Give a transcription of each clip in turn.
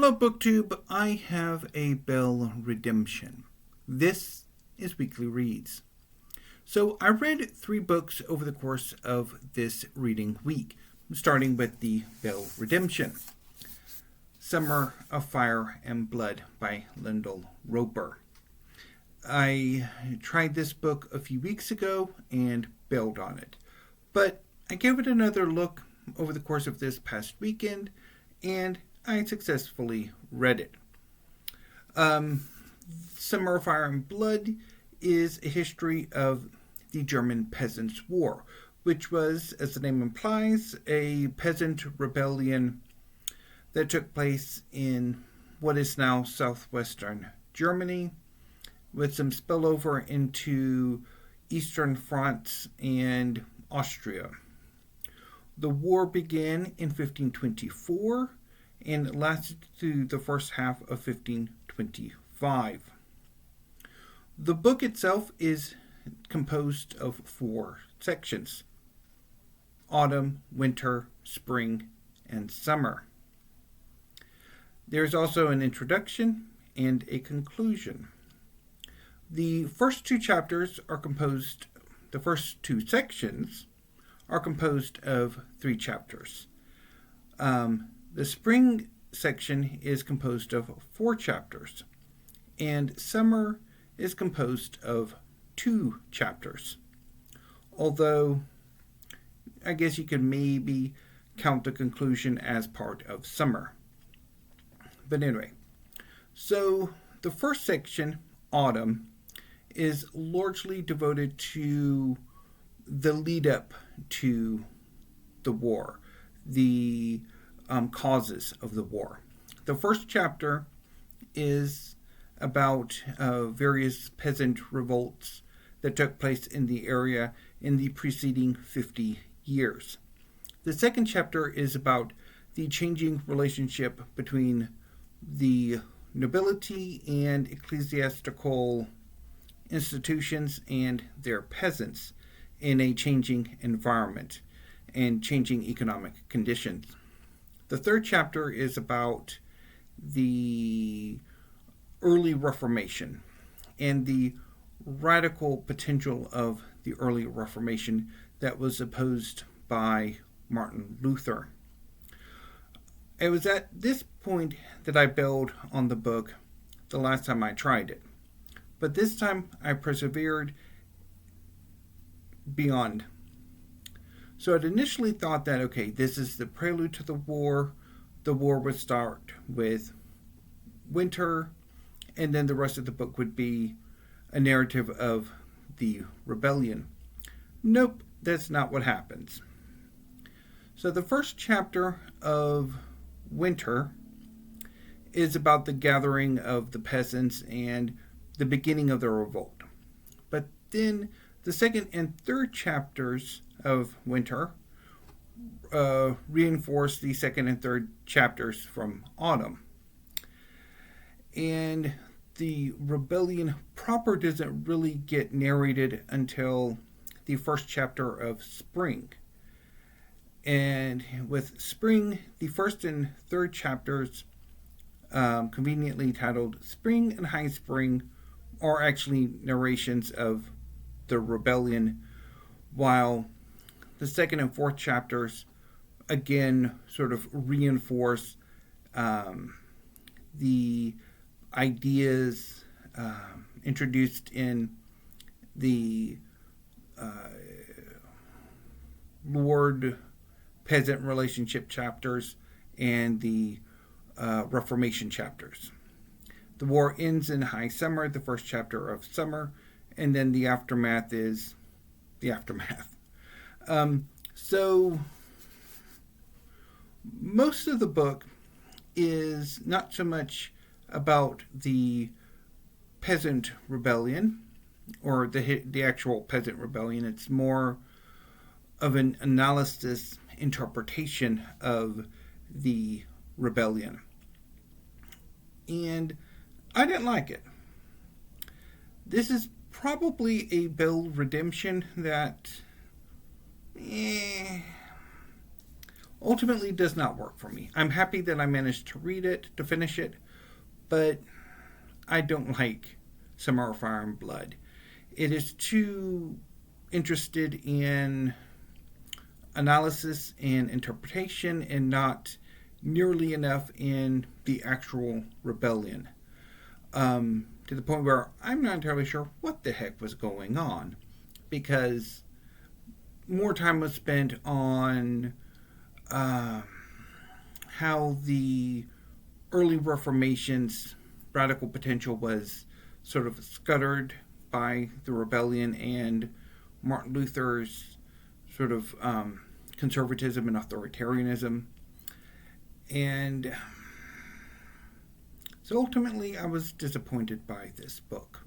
Hello BookTube, I have a Bell redemption. This is Weekly Reads. So I read 3 books over the course of this reading week, starting with the Bell redemption. Summer of Fire and Blood by Lyndal Roper. I tried this book a few weeks ago and bailed on it, but I gave it another look over the course of this past weekend and I successfully read it. Summer of Fire and Blood is a history of the German Peasants' War, which was, as the name implies, a peasant rebellion that took place in what is now southwestern Germany, with some spillover into eastern France and Austria. The war began in 1524 and lasted through the first half of 1525. The book itself is composed of 4 sections: autumn, winter, spring, and summer. There's also an introduction and a conclusion. The first 2 sections are composed of 3 chapters. The spring section is composed of 4 chapters, and summer is composed of 2 chapters. Although, I guess you could maybe count the conclusion as part of summer. But anyway, so the first section, autumn, is largely devoted to the lead up to the war, the causes of the war. The first chapter is about various peasant revolts that took place in the area in the preceding 50 years. The second chapter is about the changing relationship between the nobility and ecclesiastical institutions and their peasants in a changing environment and changing economic conditions. The third chapter is about the early Reformation and the radical potential of the early Reformation that was opposed by Martin Luther. It was at this point that I bailed on the book the last time I tried it. But this time I persevered beyond. So I'd initially thought that, okay, this is the prelude to the war. The war would start with winter, and then the rest of the book would be a narrative of the rebellion. Nope, that's not what happens. So the first chapter of winter is about the gathering of the peasants and the beginning of the revolt. But then the second and third chapters of winter reinforce the second and third chapters from autumn. And the rebellion proper doesn't really get narrated until the first chapter of spring. And with spring, the first and third chapters, conveniently titled Spring and High Spring, are actually narrations of the rebellion, while the second and fourth chapters again sort of reinforce the ideas introduced in the Lord-peasant relationship chapters and the Reformation chapters. The war ends in high summer, the first chapter of summer, and then the aftermath is the aftermath. So most of the book is not so much about the peasant rebellion or the actual peasant rebellion. It's more of an analysis, interpretation of the rebellion. And I didn't like it. This is probably a Bell redemption that ultimately does not work for me. I'm happy that I managed to read it, to finish it, but I don't like Summer of Fire and Blood. It is too interested in analysis and interpretation and not nearly enough in the actual rebellion. To the point where I'm not entirely sure what the heck was going on, because more time was spent on how the early Reformation's radical potential was sort of scuttered by the rebellion and Martin Luther's sort of conservatism and authoritarianism. And so ultimately I was disappointed by this book.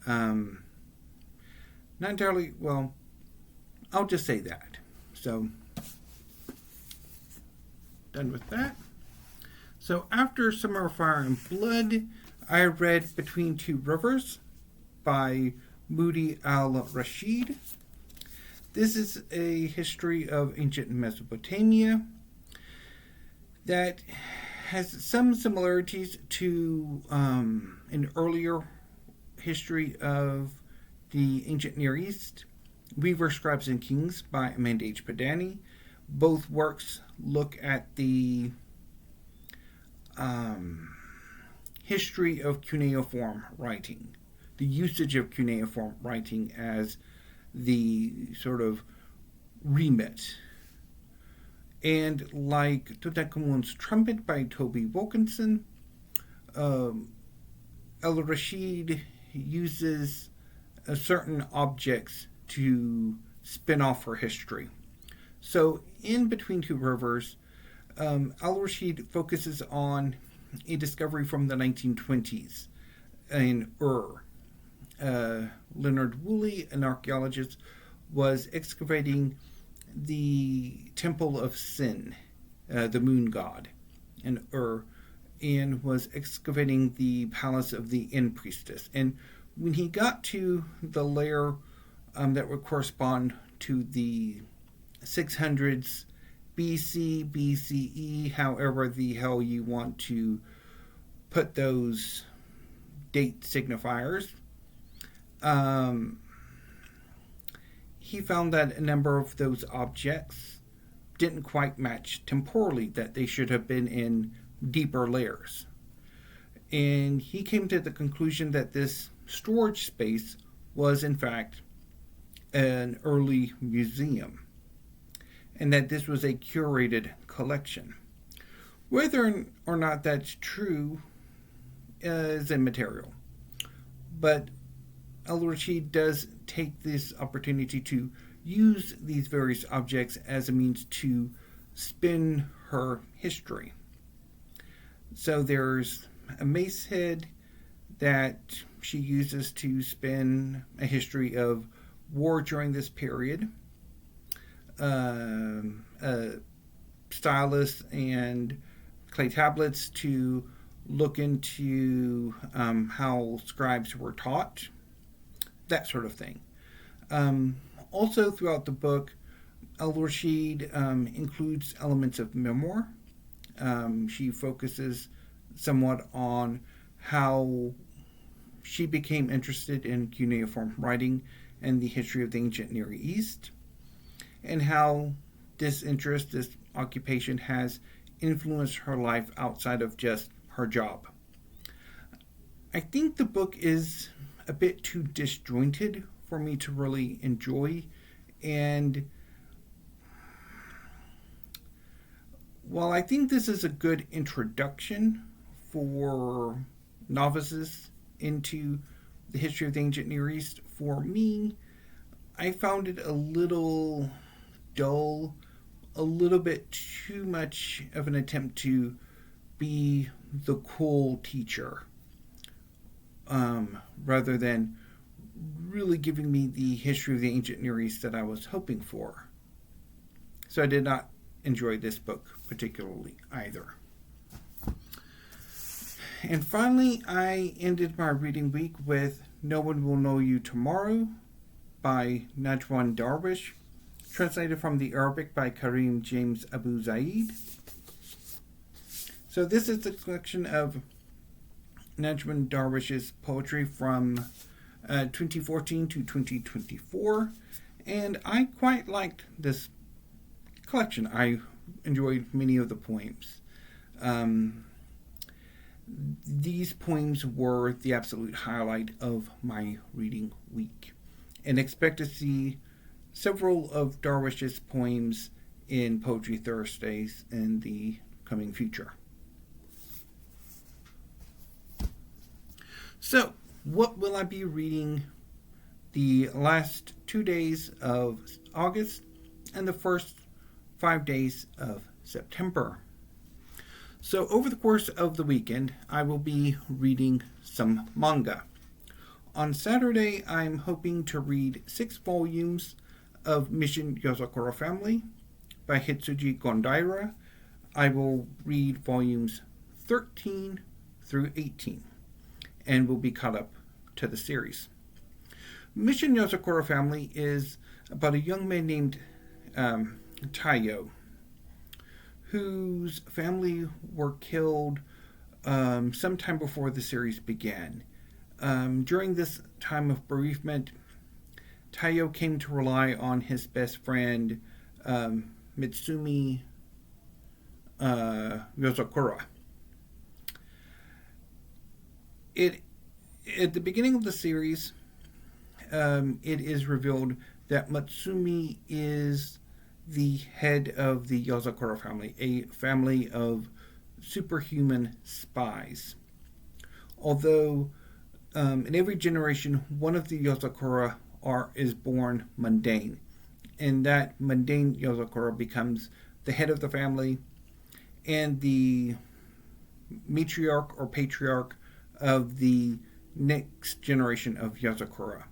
Not entirely, well, I'll just say that. So, done with that. So after Summer of Fire and Blood, I read Between Two Rivers by Moudhy Al-Rashid. This is a history of ancient Mesopotamia that has some similarities to an earlier history of the ancient Near East, Weaver, Scribes, and Kings by Amanda H. Padani. Both works look at the history of cuneiform writing, the usage of cuneiform writing as the sort of remit. And like Tutankhamun's Trumpet by Toby Wilkinson, Al-Rashid uses certain objects to spin off her history. So in Between Two Rivers, Al-Rashid focuses on a discovery from the 1920s in Ur. Leonard Woolley, an archaeologist, was excavating the Temple of Sin, the moon god, in Ur, and was excavating the palace of the End Priestess. And when he got to the layer that would correspond to the 600s BC, BCE, however the hell you want to put those date signifiers, he found that a number of those objects didn't quite match temporally, that they should have been in deeper layers. And he came to the conclusion that this storage space was in fact an early museum, and that this was a curated collection. Whether or not that's true is immaterial, but Al-Rashid does take this opportunity to use these various objects as a means to spin her history. So there's a mace head that she uses to spin a history of war during this period. Stylus and clay tablets to look into how scribes were taught, that sort of thing. Also throughout the book, Al-Rashid includes elements of memoir. She focuses somewhat on how she became interested in cuneiform writing and the history of the ancient Near East, and how this interest, this occupation, has influenced her life outside of just her job. I think the book is a bit too disjointed for me to really enjoy, and while I think this is a good introduction for novices into the history of the ancient Near East, for me, I found it a little dull, a little bit too much of an attempt to be the cool teacher, rather than really giving me the history of the ancient Near East that I was hoping for. So I did not enjoy this book particularly either. And finally, I ended my reading week with No One Will Know You Tomorrow by Najwan Darwish. translated from the Arabic by Kareem James Abu-Zeid. So this is the collection of Najwan Darwish's poetry from 2014 to 2024, and I quite liked this collection. I enjoyed many of the poems. These poems were the absolute highlight of my reading week, and expect to see several of Darwish's poems in Poetry Thursdays in the coming future. So, what will I be reading the last 2 days of August and the first 5 days of September? So, over the course of the weekend, I will be reading some manga. On Saturday, I'm hoping to read 6 volumes of Mission Yozakura Family by Hitsuji Gondaira. I will read volumes 13 through 18 and will be caught up to the series. Mission Yozakura Family is about a young man named Taiyo, whose family were killed sometime before the series began. During this time of bereavement, Taiyo came to rely on his best friend, Mitsumi Yozakura. At the beginning of the series, it is revealed that Matsumi is the head of the Yozakura family, a family of superhuman spies. Although in every generation, one of the Yozakura is born mundane, and that mundane Yozakura becomes the head of the family and the matriarch or patriarch of the next generation of Yozakura.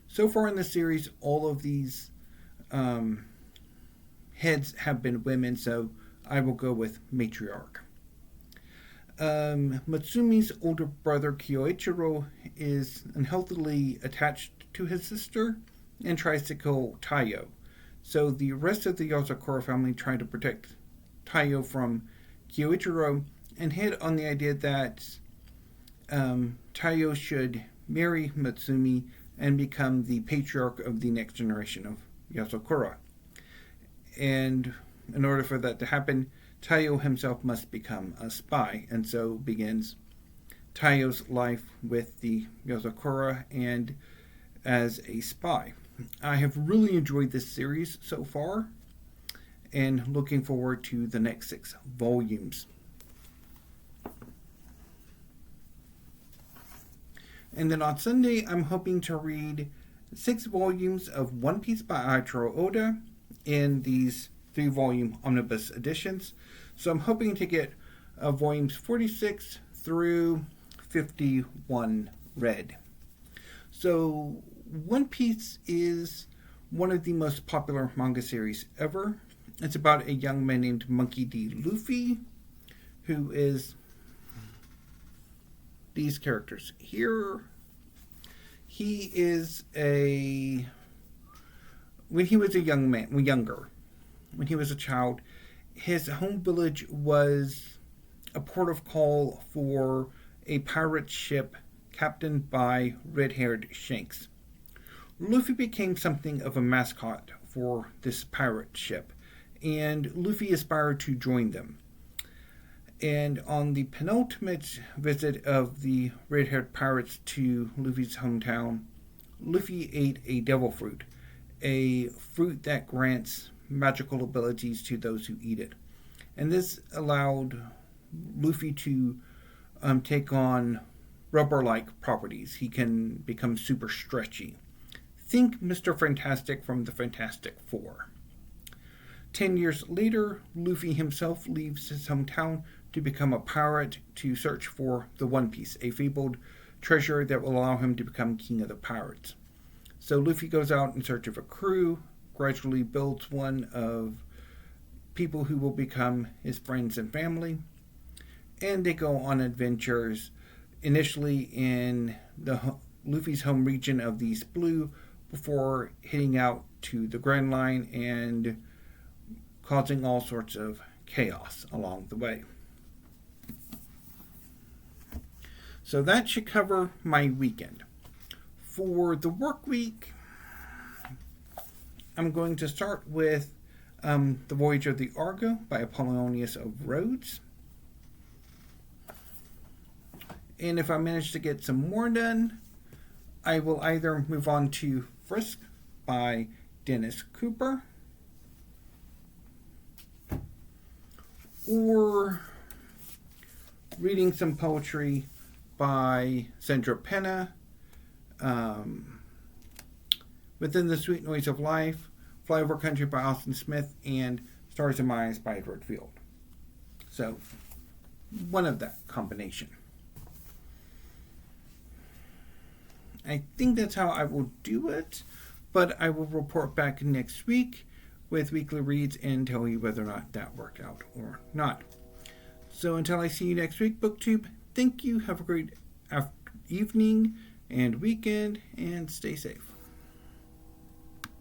So far in the series, all of these heads have been women, so I will go with matriarch. Matsumi's older brother Eiichiro is unhealthily attached to his sister and tries to kill Taiyo. So the rest of the Yozakura family try to protect Taiyo from Eiichiro and hit on the idea that Taiyo should marry Matsumi and become the patriarch of the next generation of Yozakura. And in order for that to happen, Taiyo himself must become a spy, and so begins Taiyo's life with the Yozakura and as a spy. I have really enjoyed this series so far, and looking forward to the next 6 volumes. And then on Sunday, I'm hoping to read 6 volumes of One Piece by Eiichiro Oda in these 3-volume omnibus editions. So I'm hoping to get volumes 46 through 51 read. So One Piece is one of the most popular manga series ever. It's about a young man named Monkey D. Luffy, who is these characters here. He is when he was when he was a child, his home village was a port of call for a pirate ship captained by red-haired Shanks. Luffy became something of a mascot for this pirate ship, and Luffy aspired to join them. And on the penultimate visit of the red-haired pirates to Luffy's hometown, Luffy ate a devil fruit, a fruit that grants magical abilities to those who eat it. And this allowed Luffy to take on rubber-like properties. He can become super stretchy. Think Mr. Fantastic from the Fantastic Four. 10 years later, Luffy himself leaves his hometown to become a pirate to search for the One Piece, a fabled treasure that will allow him to become king of the pirates. So Luffy goes out in search of a crew, gradually builds one of people who will become his friends and family, and they go on adventures, initially in Luffy's home region of the East Blue, before hitting out to the Grand Line and causing all sorts of chaos along the way. So that should cover my weekend. For the work week, I'm going to start with The Voyage of the Argo by Apollonius of Rhodes. And if I manage to get some more done, I will either move on to Frisk by Dennis Cooper, or reading some poetry by Sandro Penna, Within the Sweet Noise of Life, Flyover Country by Austin Smith, and Stars and Minds by Edward Field. So, one of that combination. I think that's how I will do it, but I will report back next week with weekly reads and tell you whether or not that worked out or not. So until I see you next week, BookTube, thank you, have a great evening and weekend, and stay safe.